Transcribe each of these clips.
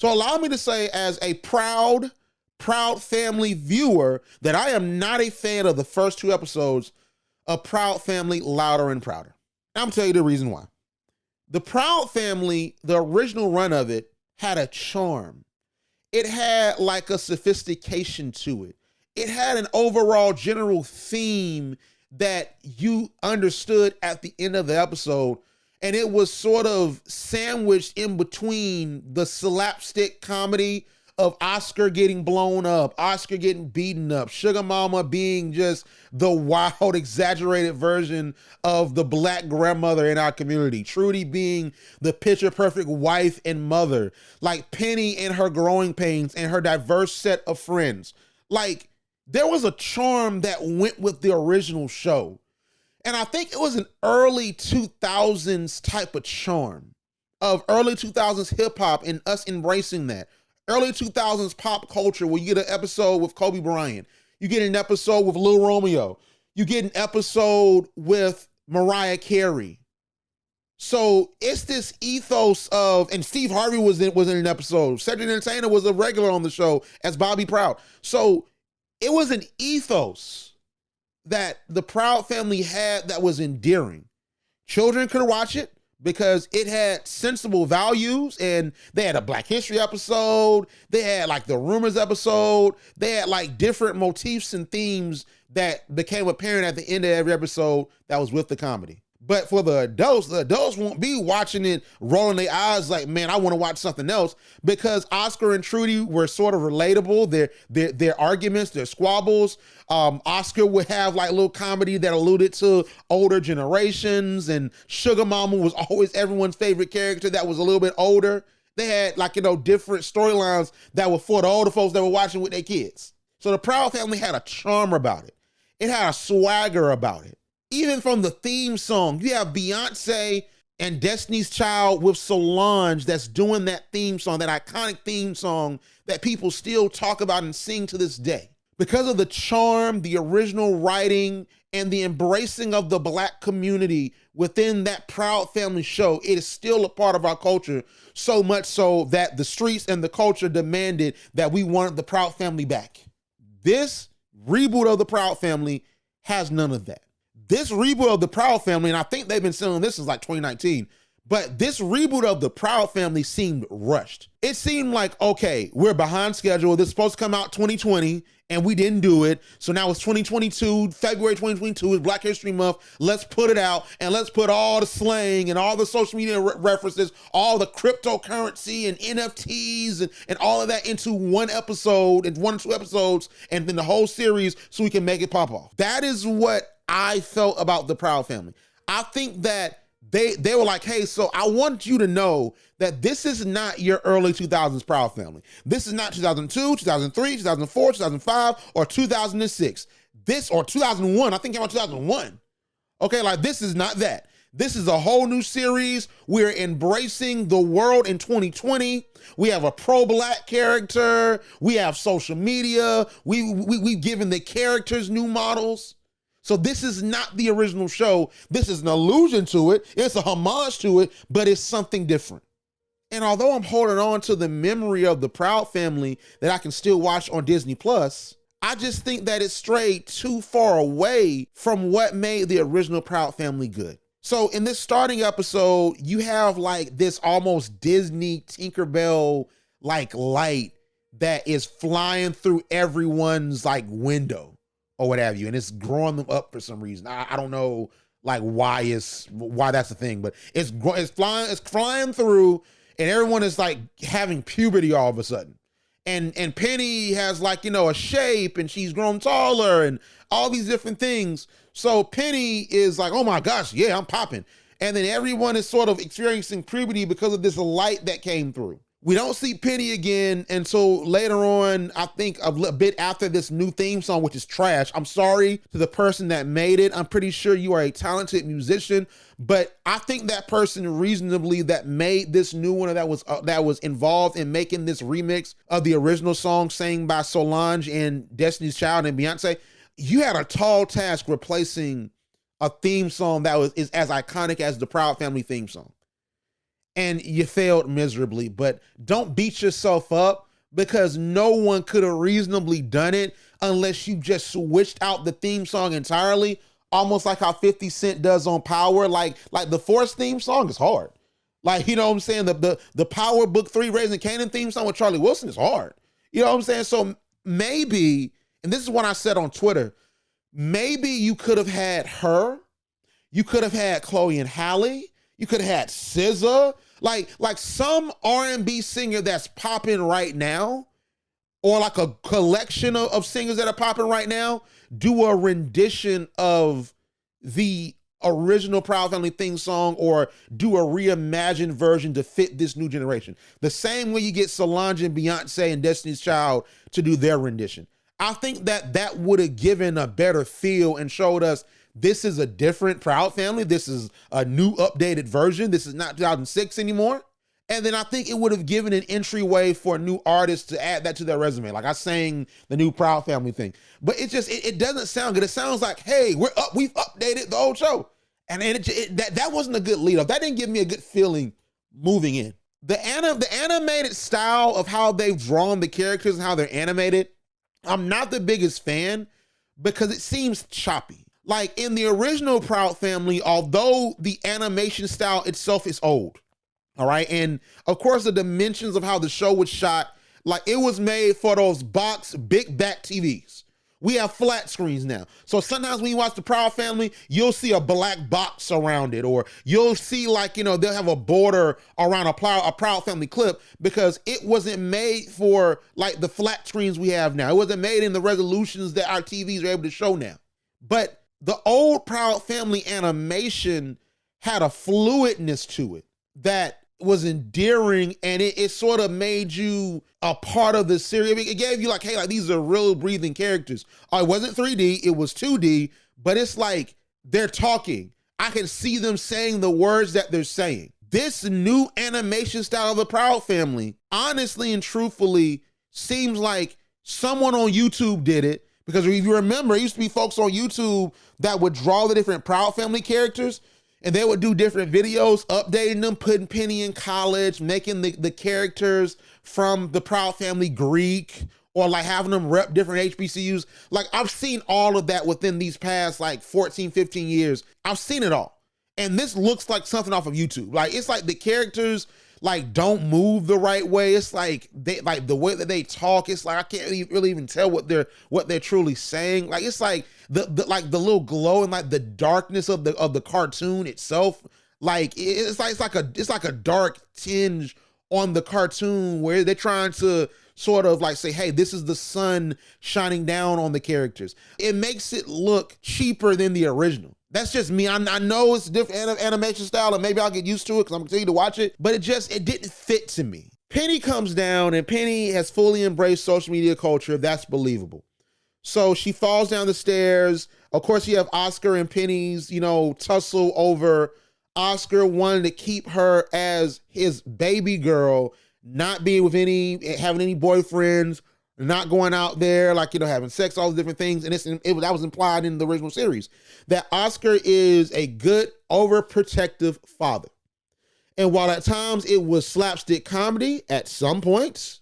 So allow me to say, as a proud Family viewer, that I am not a fan of the first 2 episodes of Proud Family Louder and Prouder. I'm gonna tell you the reason why. The Proud Family, the original run of it, had a charm. It had like a sophistication to it. It had an overall general theme that you understood at the end of the episode, and it was sort of sandwiched in between the slapstick comedy of Oscar getting blown up, Oscar getting beaten up, Sugar Mama being just the wild, exaggerated version of the Black grandmother in our community, Trudy being the picture perfect wife and mother, like Penny and her growing pains and her diverse set of friends. Like, there was a charm that went with the original show. And I think it was an early 2000s type of charm of early 2000s hip hop and us embracing that. Early 2000s pop culture, where you get an episode with Kobe Bryant, you get an episode with Lil Romeo, you get an episode with Mariah Carey. So it's this ethos of, and Steve Harvey was in an episode. Cedric the Entertainer was a regular on the show as Bobby Proud. So it was an ethos that the Proud Family had that was endearing. Children could watch it because it had sensible values, and they had a Black History episode. They had like the Rumors episode. They had like different motifs and themes that became apparent at the end of every episode that was with the comedy. But for the adults won't be watching it, rolling their eyes like, man, I want to watch something else, because Oscar and Trudy were sort of relatable. Their arguments, their squabbles. Oscar would have like little comedy that alluded to older generations, and Sugar Mama was always everyone's favorite character that was a little bit older. They had like, different storylines that were for the older folks that were watching with their kids. So the Proud Family had a charm about it. It had a swagger about it. Even from the theme song, you have Beyonce and Destiny's Child with Solange that's doing that theme song, that iconic theme song that people still talk about and sing to this day. Because of the charm, the original writing, and the embracing of the Black community within that Proud Family show, it is still a part of our culture, so much so that the streets and the culture demanded that we wanted the Proud Family back. This reboot of the Proud Family has none of that. This reboot of the Proud Family, and I think they've been selling this since like 2019, but this reboot of the Proud Family seemed rushed. It seemed like, okay, we're behind schedule. This is supposed to come out 2020, and we didn't do it. So now it's 2022, February 2022 is Black History Month. Let's put it out, and let's put all the slang and all the social media references, all the cryptocurrency and NFTs and all of that into one episode, and 1 or 2 episodes, and then the whole series so we can make it pop off. That is what I felt about the Proud Family. I think that they were like, hey, so I want you to know that this is not your early 2000s Proud Family. This is not 2002, 2003, 2004, 2005, or 2006. This, or 2001, I think it came out 2001. Okay, like this is not that. This is a whole new series. We're embracing the world in 2020. We have a pro-Black character. We have social media. We've given the characters new models. So this is not the original show. This is an allusion to it. It's a homage to it, but it's something different. And although I'm holding on to the memory of the Proud Family that I can still watch on Disney Plus, I just think that it strayed too far away from what made the original Proud Family good. So in this starting episode, you have like this almost Disney Tinkerbell like light that is flying through everyone's like window or what have you, and it's growing them up for some reason. I don't know like why that's a thing, but it's flying through, and everyone is like having puberty all of a sudden. And Penny has like, a shape, and she's grown taller and all these different things. So Penny is like, oh my gosh, yeah, I'm popping. And then everyone is sort of experiencing puberty because of this light that came through. We don't see Penny again until later on, I think a bit after this new theme song, which is trash. I'm sorry to the person that made it. I'm pretty sure you are a talented musician, but I think that person reasonably that made this new one, that was involved in making this remix of the original song sang by Solange and Destiny's Child and Beyonce, you had a tall task replacing a theme song that is as iconic as the Proud Family theme song. and you failed miserably. But don't beat yourself up, because no one could have reasonably done it unless you just switched out the theme song entirely, almost like how 50 Cent does on Power. Like the Force theme song is hard. Like, you know what I'm saying? The Power Book 3 Raising Kanan theme song with Charlie Wilson is hard. You know what I'm saying? So maybe, and this is what I said on Twitter, maybe you could have had her, you could have had Chloe and Halle, you could have had SZA, like some R&B singer that's popping right now, or like a collection of singers that are popping right now, do a rendition of the original Proud Family theme song, or do a reimagined version to fit this new generation. The same way you get Solange and Beyonce and Destiny's Child to do their rendition. I think that would have given a better feel and showed us this is a different Proud Family. This is a new updated version. This is not 2006 anymore. And then I think it would have given an entryway for a new artist to add that to their resume. Like I sang the new Proud Family thing, but it doesn't sound good. It sounds like, hey, we've updated the old show. And that wasn't a good lead up. That didn't give me a good feeling moving in. The animated style of how they've drawn the characters and how they're animated, I'm not the biggest fan, because it seems choppy. Like in the original Proud Family, although the animation style itself is old, all right? And of course, the dimensions of how the show was shot, like it was made for those box big back TVs. We have flat screens now. So sometimes when you watch the Proud Family, you'll see a black box around it, or you'll see like, you know, they'll have a border around a Proud Family clip, because it wasn't made for like the flat screens we have now. It wasn't made in the resolutions that our TVs are able to show now. But the old Proud Family animation had a fluidness to it that was endearing, and it sort of made you a part of the series. I mean, it gave you like, hey, like these are real breathing characters. Oh, it wasn't 3D, it was 2D, but it's like they're talking. I can see them saying the words that they're saying. This new animation style of the Proud Family, honestly and truthfully, seems like someone on YouTube did it, because if you remember, it used to be folks on YouTube that would draw the different Proud Family characters, and they would do different videos, updating them, putting Penny in college, making the characters from the Proud Family Greek, or like having them rep different HBCUs. Like I've seen all of that within these past like 14, 15 years. I've seen it all. And this looks like something off of YouTube. Like it's like the characters like don't move the right way. It's like they like the way that they talk. It's like I can't really even tell what they're truly saying. Like it's like the little glow and like the darkness of the cartoon itself. Like it's like a dark tinge on the cartoon where they're trying to sort of like say, hey, this is the sun shining down on the characters. It makes it look cheaper than the original. That's just me. I know it's a different animation style, and maybe I'll get used to it because I'm gonna continue to watch it, but it didn't fit to me. Penny comes down, and Penny has fully embraced social media culture. That's believable. So she falls down the stairs. Of course, you have Oscar and Penny's, tussle over Oscar wanting to keep her as his baby girl, not being with having any boyfriends, not going out there, having sex, all the different things. And that was implied in the original series, that Oscar is a good, overprotective father. And while at times it was slapstick comedy, at some points,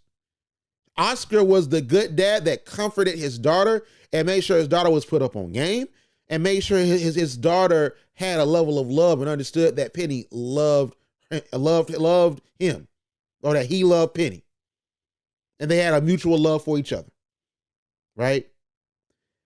Oscar was the good dad that comforted his daughter and made sure his daughter was put up on game, and made sure his daughter had a level of love and understood that Penny loved him, or that he loved Penny. And they had a mutual love for each other, right?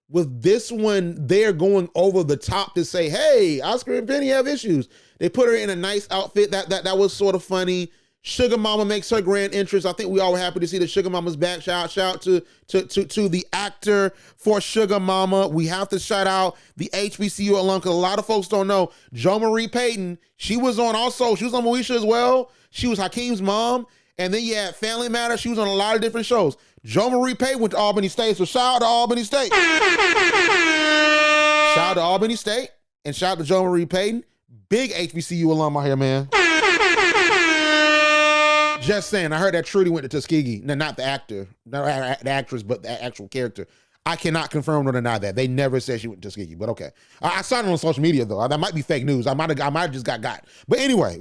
With this one, they're going over the top to say, hey, Oscar and Penny have issues. They put her in a nice outfit. That was sort of funny. Sugar Mama makes her grand entrance. I think we all were happy to see that Sugar Mama's back. Shout out to the actor for Sugar Mama. We have to shout out the HBCU alum, because a lot of folks don't know. Jo Marie Payton, she was on Moesha as well. She was Hakeem's mom. And then you had Family Matters. She was on a lot of different shows. Jo Marie Payton went to Albany State, so shout out to Albany State. Shout out to Albany State, and shout out to Jo Marie Payton. Big HBCU alum out here, man. Just saying, I heard that Trudy went to Tuskegee. No, not the actor, not the actress, but the actual character. I cannot confirm or deny that. They never said she went to Tuskegee, but okay. I saw it on social media, though. That might be fake news. I might have just got. But anyway,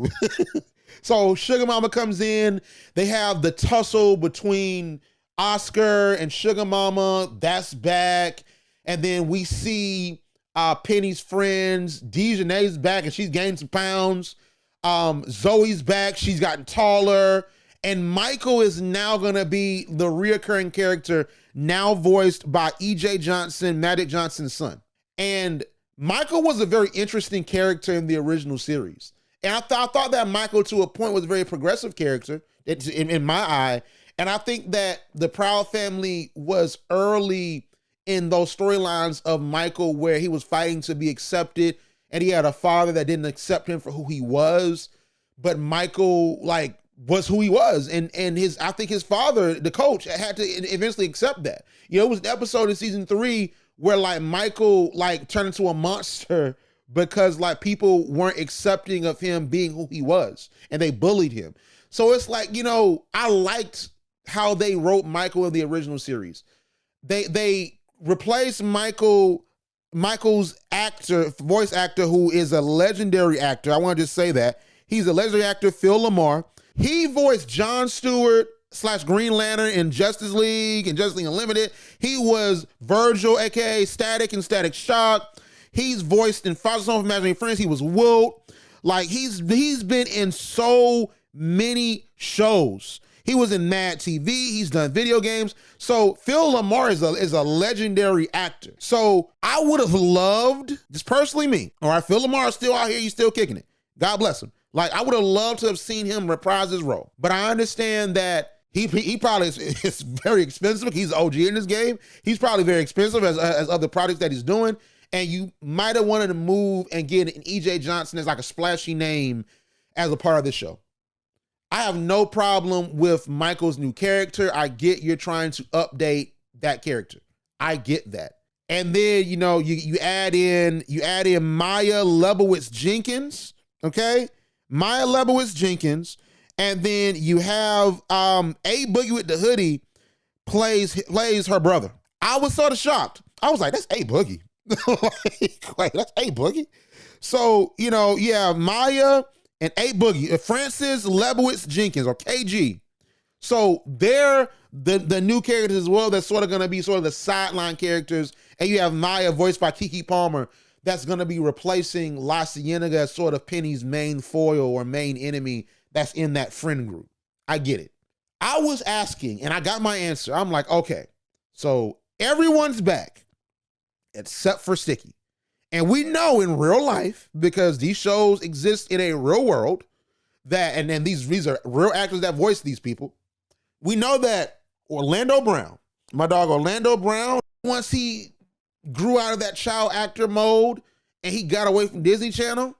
So Sugar Mama comes in. They have the tussle between Oscar and Sugar Mama. That's back. And then we see Penny's friends. Dejanay's back and she's gained some pounds. Zoe's back. She's gotten taller. And Michael is now going to be the reoccurring character, now voiced by E.J. Johnson, Magic Johnson's son. And Michael was a very interesting character in the original series. And I thought that Michael, to a point, was a very progressive character in my eye. And I think that the Proud Family was early in those storylines of Michael where he was fighting to be accepted and he had a father that didn't accept him for who he was. But Michael, like, was who he was. And I think his father, the coach, had to eventually accept that. You know, it was an episode in season 3 where like Michael like turned into a monster because like people weren't accepting of him being who he was and they bullied him. So it's like, you know, I liked how they wrote Michael in the original series. They replaced Michael's voice actor, who is a legendary actor. I want to just say that. He's a legendary actor, Phil Lamar. He voiced Jon Stewart / Green Lantern in Justice League and Justice League Unlimited. He was Virgil, aka Static in Static Shock. He's voiced in Father's Home for Imaginary Friends. He was Wilt. Like he's been in so many shows. He was in Mad TV. He's done video games. So Phil Lamar is a legendary actor. So I would have loved, just personally me, all right, Phil Lamar is still out here. He's still kicking it. God bless him. Like I would have loved to have seen him reprise his role. But I understand that he probably is very expensive. He's OG in this game. He's probably very expensive as other projects that he's doing. And you might have wanted to move and get an E.J. Johnson as like a splashy name as a part of this show. I have no problem with Michael's new character. I get you're trying to update that character. I get that. And then, you know, you add in Maya Lebowitz Jenkins, okay? Maya Lebowitz Jenkins. And then you have A Boogie with the hoodie plays her brother. I was sort of shocked. I was like, that's A Boogie. Like, that's A Boogie. So, you know, yeah, Maya and A Boogie, Francis Lebowitz Jenkins, or KG. So they're the new characters as well. That's sort of going to be sort of the sideline characters. And you have Maya, voiced by Keke Palmer, that's going to be replacing La Cienega as sort of Penny's main foil or main enemy that's in that friend group. I get it. I was asking, and I got my answer. I'm like, okay, so everyone's back except for Sticky. And we know in real life, because these shows exist in a real world, that, and then these are real actors that voice these people. We know that Orlando Brown, my dog Orlando Brown, once he grew out of that child actor mode and he got away from Disney Channel,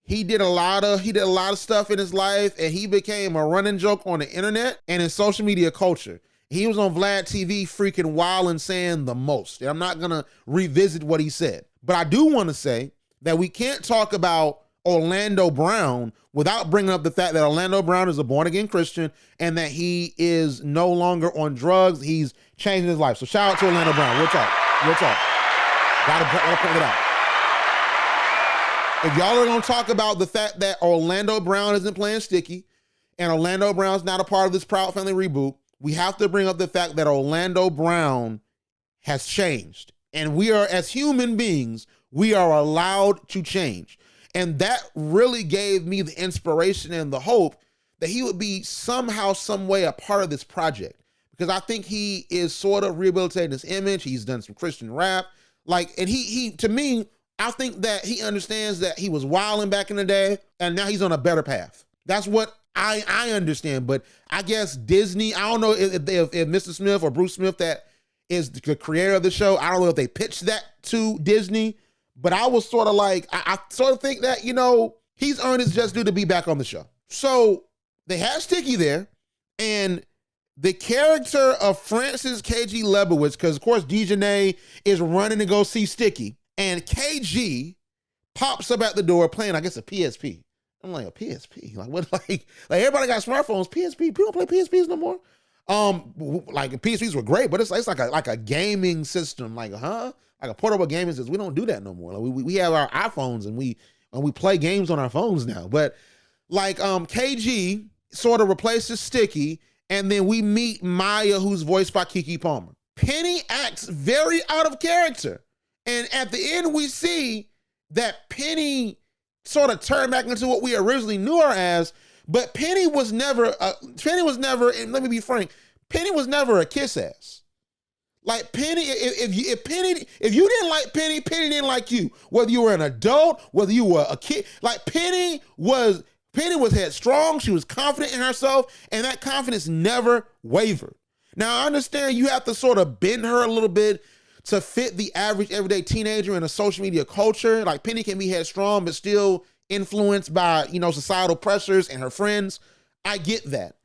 he did a lot of stuff in his life, and he became a running joke on the internet and in social media culture. He was on Vlad TV freaking wild and saying the most. And I'm not gonna revisit what he said, but I do want to say that we can't talk about Orlando Brown without bringing up the fact that Orlando Brown is a born-again Christian and that he is no longer on drugs. He's changing his life. So shout out to Orlando Brown. Real talk. Gotta point it out. If y'all are gonna talk about the fact that Orlando Brown isn't playing Sticky and Orlando Brown's not a part of this Proud Family reboot, we have to bring up the fact that Orlando Brown has changed. And we are, as human beings, we are allowed to change. And that really gave me the inspiration and the hope that he would be somehow, some way a part of this project. Because I think he is sort of rehabilitating his image. He's done some Christian rap. Like, and he to me, I think that he understands that he was wilding back in the day and now he's on a better path. That's what I understand. But I guess Disney, I don't know if Mr. Smith or Bruce Smith, that is the creator of the show, I don't know if they pitched that to Disney, but I was sort of like, I sort of think that, you know, he's earned his just due to be back on the show. So they have Sticky there, and the character of Francis KG Lebowitz, because of course Dejanay is running to go see Sticky, and KG pops up at the door playing, I guess, a PSP. I'm like, a PSP? Like what? Like everybody got smartphones. PSP? People don't play PSPs no more. Like PSPs were great, but it's like a gaming system. Like, huh? Like a portable gaming system. We don't do that no more. Like we have our iPhones and we play games on our phones now. But Like KG sort of replaces Sticky, and then we meet Maya, who's voiced by Keke Palmer. Penny acts very out of character. And at the end, we see that Penny sort of turned back into what we originally knew her as, but Penny was never, and let me be frank, Penny was never a kiss ass. Like Penny, if you didn't like Penny, Penny didn't like you. Whether you were an adult, whether you were a kid, like Penny was headstrong, she was confident in herself, and that confidence never wavered. Now, I understand you have to sort of bend her a little bit to fit the average everyday teenager in a social media culture. Like Penny can be headstrong, but still influenced by, societal pressures and her friends. I get that.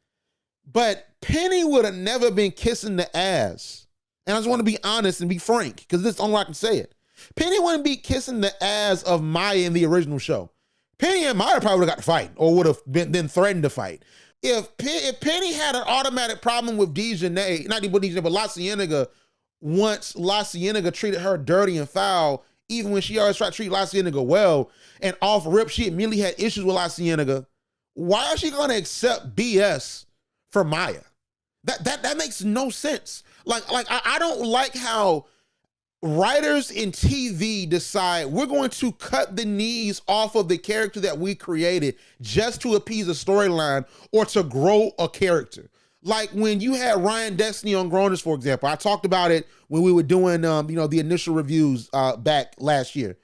But Penny would have never been kissing the ass. And I just want to be honest and be frank, because this is the only way I can say it. Penny wouldn't be kissing the ass of Maya in the original show. Penny and Maya probably would have got to fight, or would have been threatened to fight. If Penny had an automatic problem with Dejanay, not even with Dejanay, but La Cienega, once La Cienega treated her dirty and foul, even when she always tried to treat La Cienega well, and off rip, she immediately had issues with La Cienega, why is she going to accept BS for Maya? That makes no sense. Like I don't like how writers in TV decide we're going to cut the knees off of the character that we created just to appease a storyline or to grow a character. Like when you had Ryan Destiny on Growners, for example, I talked about it when we were doing, the initial reviews back last year.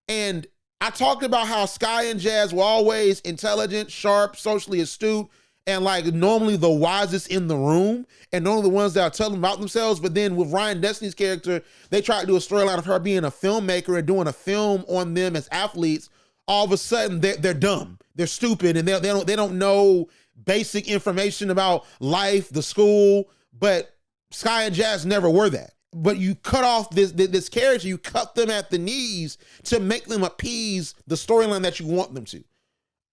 And I talked about how Sky and Jazz were always intelligent, sharp, socially astute, and like normally the wisest in the room, and normally the ones that are telling about themselves. But then with Ryan Destiny's character, they tried to do a storyline of her being a filmmaker and doing a film on them as athletes. All of a sudden, they're dumb, they're stupid, and they don't know basic information about life, the school. But Sky and Jazz never were that. But you cut off this character, you cut them at the knees to make them appease the storyline that you want them to.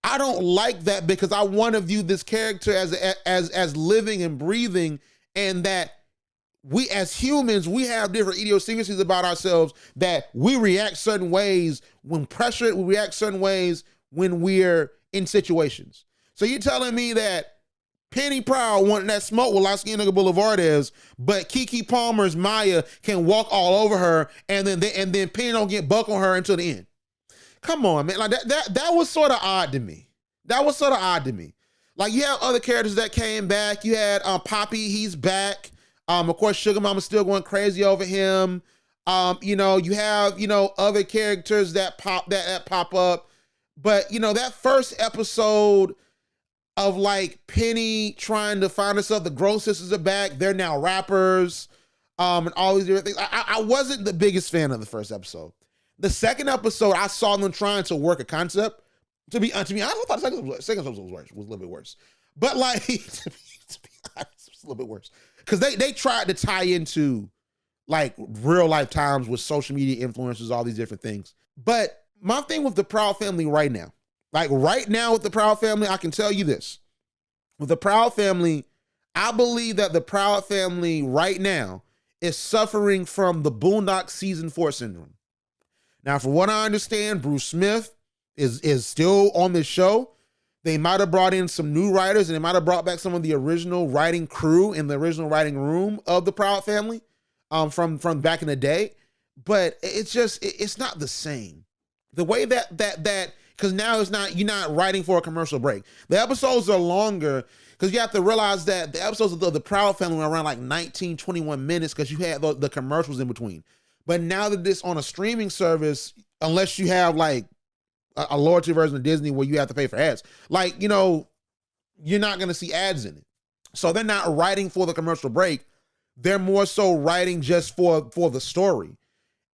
I don't like that, because I want to view this character as living and breathing, and that we as humans, we have different idiosyncrasies about ourselves, that we react certain ways when pressured, we react certain ways when we're in situations. So you're telling me that Penny Proud wanting that smoke with La Cienega Boulevard is, but Keke Palmer's Maya can walk all over her, and then Penny don't get buck on her until the end. Come on, man. Like that was sort of odd to me. Like you have other characters that came back. You had Poppy, he's back. Of course, Sugar Mama's still going crazy over him. You have, other characters that pop up. But, that first episode of like Penny trying to find herself, the Gross Sisters are back. They're now rappers, and all these different things. I wasn't the biggest fan of the first episode. The second episode, I saw them trying to work a concept. To be honest, I thought the second episode was a little bit worse. But like, to be honest, it was a little bit worse. Because they tried to tie into like real life times with social media influencers, all these different things. But my thing with the Proud Family right now with the Proud Family, I can tell you this. With the Proud Family, I believe that the Proud Family right now is suffering from the Boondocks Season 4 syndrome. Now, from what I understand, Bruce Smith is still on this show. They might have brought in some new writers, and they might have brought back some of the original writing crew in the original writing room of the Proud Family from back in the day. But it's not the same. The way that because now you're not writing for a commercial break. The episodes are longer, because you have to realize that the episodes of the Proud Family were around like 19, 21 minutes, because you had the commercials in between. But now that this on a streaming service, unless you have like a loyalty version of Disney where you have to pay for ads, like, you're not going to see ads in it. So they're not writing for the commercial break. They're more so writing just for the story.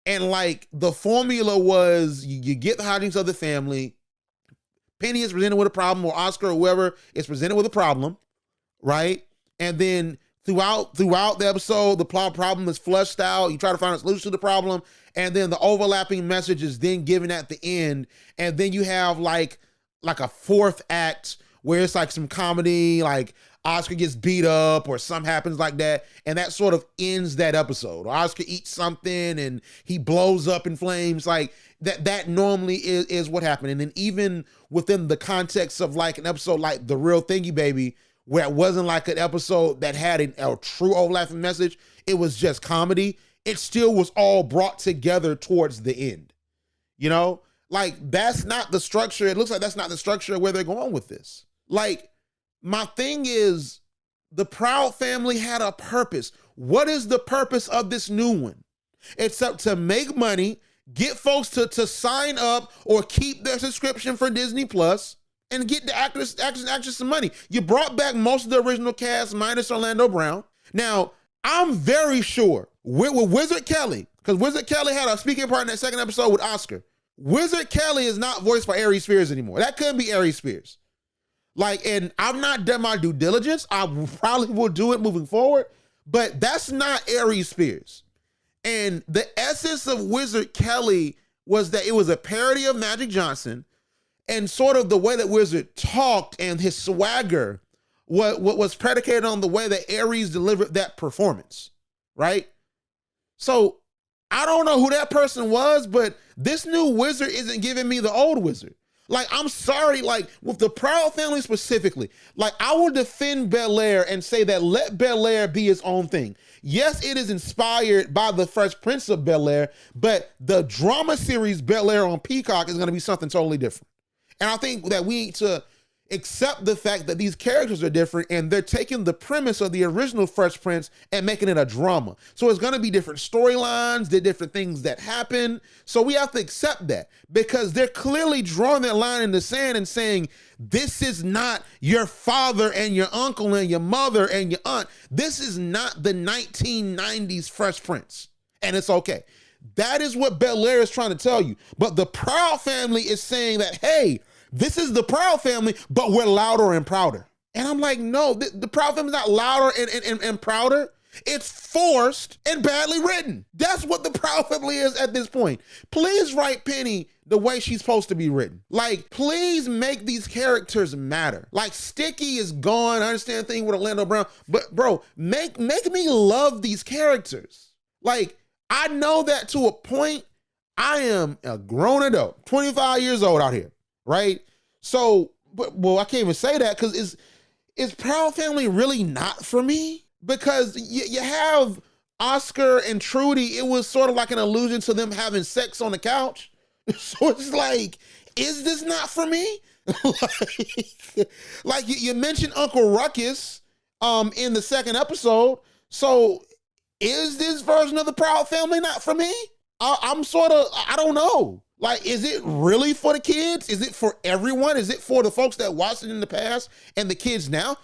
And like the formula was you get the hijinks of the family. Penny is presented with a problem, or Oscar or whoever is presented with a problem, right? And then throughout the episode, the plot problem is flushed out. You try to find a solution to the problem, and then the overlapping message is then given at the end. And then you have like a fourth act where it's like some comedy, like Oscar gets beat up or something happens like that, and that sort of ends that episode. Or Oscar eats something and he blows up in flames. Like that normally is what happened. And then even within the context of like an episode like The Real Thingy Baby, where it wasn't like an episode that had a true overlapping message, it was just comedy, it still was all brought together towards the end. You know, like that's not the structure. It looks like that's not the structure where they're going with this. Like, my thing is, the Proud Family had a purpose. What is the purpose of this new one? Except to make money, get folks to sign up or keep their subscription for Disney Plus, and get the actors and actresses some money. You brought back most of the original cast minus Orlando Brown. Now, I'm very sure with Wizard Kelly, because Wizard Kelly had a speaking part in that second episode with Oscar. Wizard Kelly is not voiced by Aries Spears anymore. That couldn't be Aries Spears. Like, and I've not done my due diligence. I probably will do it moving forward, but that's not Aries Spears. And the essence of Wizard Kelly was that it was a parody of Magic Johnson, and sort of the way that Wizard talked and his swagger what was predicated on the way that Aries delivered that performance, right? So I don't know who that person was, but this new Wizard isn't giving me the old Wizard. Like, I'm sorry, like, with the Proud Family specifically, like, I will defend Bel-Air and say that let Bel-Air be its own thing. Yes, it is inspired by the Fresh Prince of Bel-Air, but the drama series Bel-Air on Peacock is going to be something totally different. And I think that we need to accept the fact that these characters are different, and they're taking the premise of the original Fresh Prince and making it a drama. So it's going to be different storylines, the different things that happen. So we have to accept that, because they're clearly drawing that line in the sand and saying, this is not your father and your uncle and your mother and your aunt. This is not the 1990s Fresh Prince. And it's okay. That is what Bel-Air is trying to tell you. But the Proud Family is saying that, hey, this is the Proud Family, but we're louder and prouder. And I'm like, no, the Proud Family is not louder and prouder. It's forced and badly written. That's what the Proud Family is at this point. Please write Penny the way she's supposed to be written. Like, please make these characters matter. Like, Sticky is gone. I understand the thing with Orlando Brown, but bro, make me love these characters. Like, I know that to a point. I am a grown adult, 25 years old out here, right? So, well, I can't even say that, because is Proud Family really not for me? Because you have Oscar and Trudy, it was sort of like an allusion to them having sex on the couch. So it's like, is this not for me? like you mentioned Uncle Ruckus in the second episode. So is this version of the Proud Family not for me? I don't know. Like, is it really for the kids? Is it for everyone? Is it for the folks that watched it in the past and the kids now?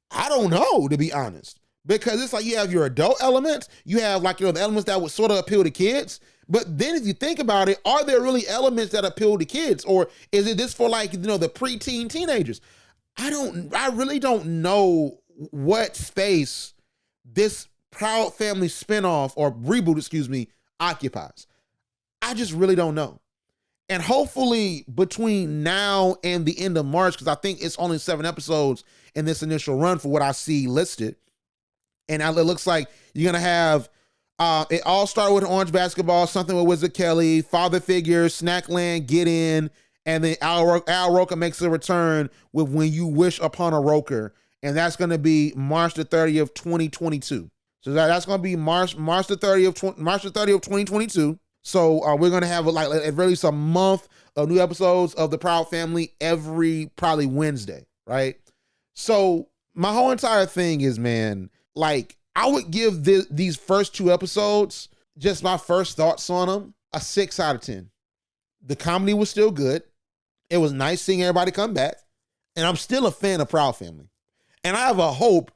I don't know, to be honest. Because it's like, you have your adult elements, you have, like, the elements that would sort of appeal to kids. But then if you think about it, are there really elements that appeal to kids? Or is it just for, like, the preteen teenagers? I really don't know what space this Proud Family spinoff or reboot, occupies. I just really don't know. And hopefully between now and the end of March, because I think it's only 7 episodes in this initial run for what I see listed. And it looks like you're going to have, it all started with Orange Basketball, something with Wizard Kelly, Father Figures, Snackland, Get In, and then Al Roker makes a return with When You Wish Upon a Roker. And that's going to be March the 30th, 2022. So that's going to be March the 30th, 2022. So we're going to have like at least a month of new episodes of the Proud Family every probably Wednesday, right? So my whole entire thing is, man, like, I would give these first 2 episodes, just my first thoughts on them, a 6 out of 10. The comedy was still good. It was nice seeing everybody come back. And I'm still a fan of Proud Family. And I have a hope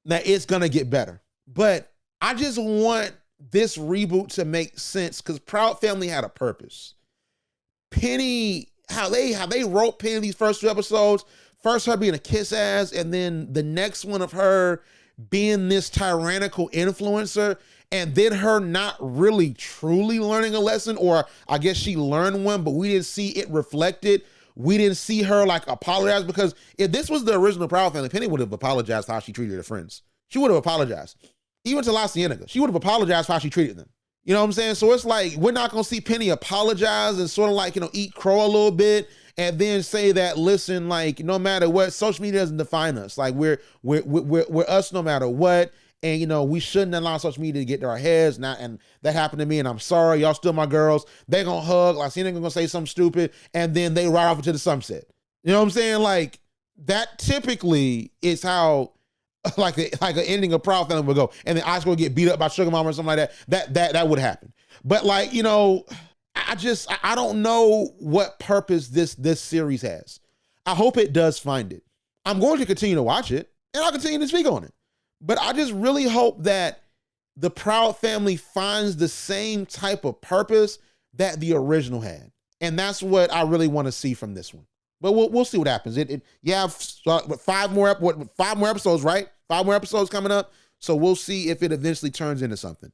that it's going to get better. But I just want this reboot to make sense, because Proud Family had a purpose. Penny, how they wrote Penny these first 2 episodes, first her being a kiss ass, and then the next one of her being this tyrannical influencer, and then her not really truly learning a lesson, or I guess she learned one, but we didn't see it reflected we didn't see her like apologize, because if this was the original Proud Family, Penny would have apologized for how she treated her friends. She would have apologized. Even to La Cienega, she would have apologized for how she treated them. You know what I'm saying? So it's like, we're not going to see Penny apologize and sort of like, eat crow a little bit and then say that, listen, like, no matter what, social media doesn't define us. Like, we're us no matter what. And, we shouldn't allow social media to get to our heads. And that happened to me, and I'm sorry. Y'all still my girls. They gonna hug. Like, they're gonna say something stupid, and then they ride off into the sunset. You know what I'm saying? Like, that typically is how like an ending of Proud Family would go. And then I's gonna get beat up by Sugar Mama or something like that. That would happen. But like, I don't know what purpose this series has. I hope it does find it. I'm going to continue to watch it, and I'll continue to speak on it. But I just really hope that the Proud Family finds the same type of purpose that the original had. And that's what I really want to see from this one. But we'll see what happens. You have 5 more episodes, right? 5 more episodes coming up. So we'll see if it eventually turns into something.